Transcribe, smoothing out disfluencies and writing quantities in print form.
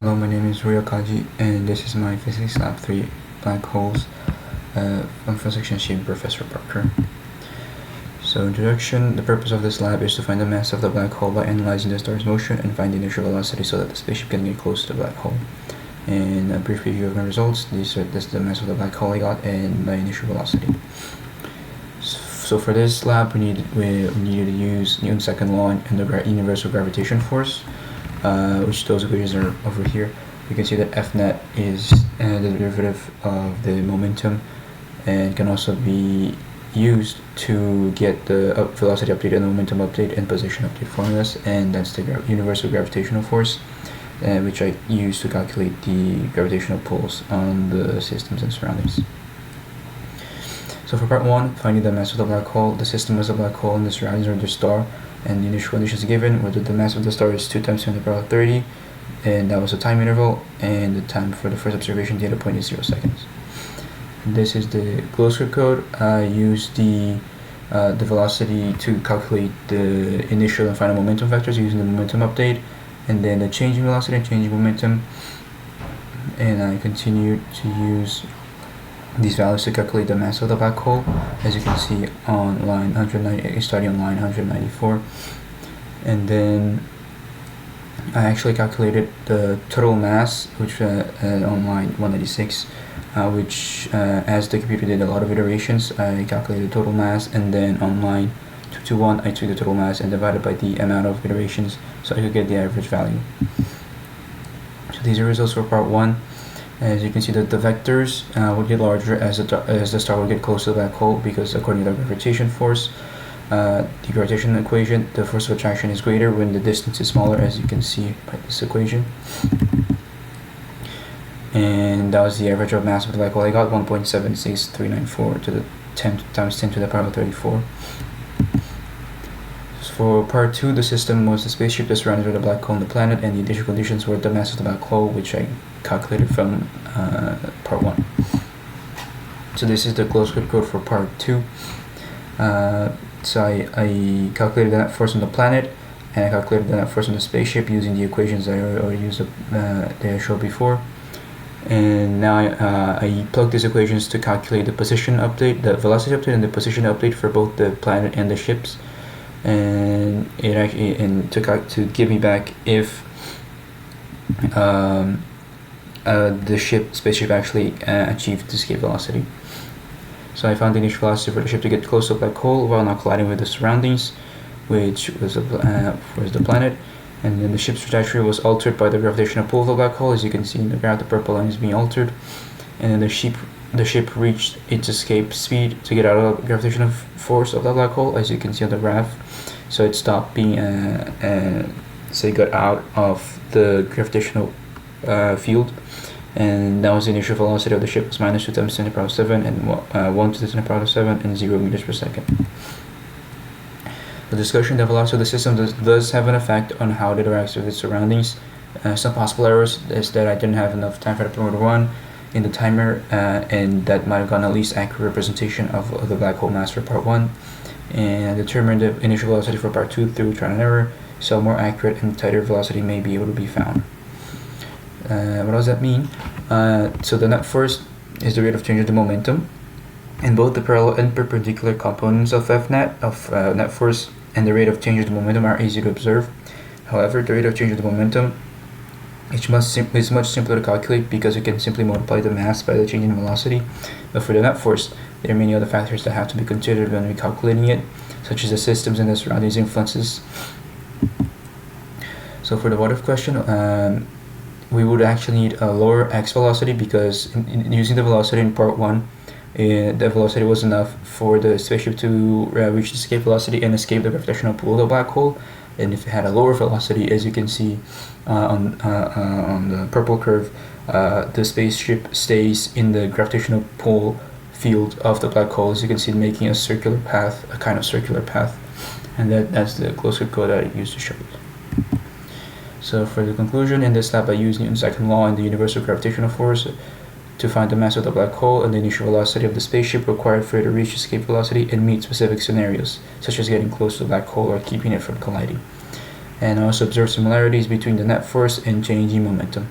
Hello, my name is Ruy Okaji, and this is my Physics Lab 3 Black Holes from Physics Shape Professor Parker. So, introduction. The purpose of this lab is to find the mass of the black hole by analyzing the star's motion and find the initial velocity so that the spaceship can get close to the black hole. And a brief review of my results. This is the mass of the black hole I got and the initial velocity. So for this lab, we needed to use Newton's second law and the universal gravitation force, which those equations are over here. You can see that F net is the derivative of the momentum, and can also be used to get the velocity update and the momentum update and position update formulas, and that's the universal gravitational force, which I use to calculate the gravitational pulls on the systems and surroundings. So for part 1, finding the mass of the black hole, the system is a black hole and the surroundings are the star, and the initial conditions given were that the mass of the star is 2 times 10 to the power 30, and that was the time interval, and the time for the first observation data point is 0 seconds. And this is the closed script code. I used the velocity to calculate the initial and final momentum vectors using the momentum update, and then the changing velocity and changing momentum, and I continued to use these values to calculate the mass of the black hole, as you can see on line 190, starting on line 194. And then I actually calculated the total mass, which on line 196, which as the computer did a lot of iterations, I calculated total mass, and then on line 221 I took the total mass and divided by the amount of iterations so I could get the average value. So these are results for part 1. As you can see that the vectors would get larger as the star would get close to the black hole, because according to the gravitation force, the gravitation equation, the force of attraction is greater when the distance is smaller, as you can see by this equation. And that was the average of mass of the black hole. I got 1.76394 to the 10 times 10 to the power 34. For part 2, the system was the spaceship that surrounded the black hole and the planet, and the initial conditions were the mass of the black hole, which I calculated from part 1. So this is the closed script code for part 2. So I calculated the net force on the planet, and I calculated the net force on the spaceship using the equations that I already used that I showed before. And now I plugged these equations to calculate the position update, the velocity update, and the position update for both the planet and the ships. And it actually to give me back if the spaceship actually achieved escape velocity. So I found the initial velocity for the ship to get close to the black hole while not colliding with the surroundings, which was the planet. And then the ship's trajectory was altered by the gravitational pull of the black hole. As you can see in the graph, the purple line is being altered. And then the ship reached its escape speed to get out of the gravitational force of the black hole, as you can see on the graph. So it stopped being, got out of the gravitational field, and that was the initial velocity of the ship was minus 2 times 10 to the power 7 and 1 to the 10 to the power 7 and 0 meters per second. The discussion, the velocity of the system does have an effect on how it interacts with its surroundings. Some possible errors is that I didn't have enough time for the program to run in the timer, and that might have gotten a least accurate representation of the black hole mass for part 1, and determined the initial velocity for part 2 through trial and error, so more accurate and tighter velocity may be able to be found. What does that mean? So the net force is the rate of change of the momentum, and both the parallel and perpendicular components of F net, net force, and the rate of change of the momentum are easy to observe. However, the rate of change of the momentum is much simpler to calculate, because we can simply multiply the mass by the change in velocity. But for the net force, there are many other factors that have to be considered when we're calculating it, such as the systems and the surroundings influences. So for the what if question, we would actually need a lower x velocity, because in using the velocity in part 1, the velocity was enough for the spaceship to reach the escape velocity and escape the gravitational pull of the black hole. And if it had a lower velocity, as you can see on the purple curve, the spaceship stays in the gravitational pull field of the black hole, as you can see, making a circular path, a kind of circular path. And that's the closed script code that I used to show it. So for the conclusion, in this lab I used Newton's second law and the universal gravitational force to find the mass of the black hole and the initial velocity of the spaceship required for it to reach escape velocity and meet specific scenarios, such as getting close to the black hole or keeping it from colliding. And I also observed similarities between the net force and changing momentum.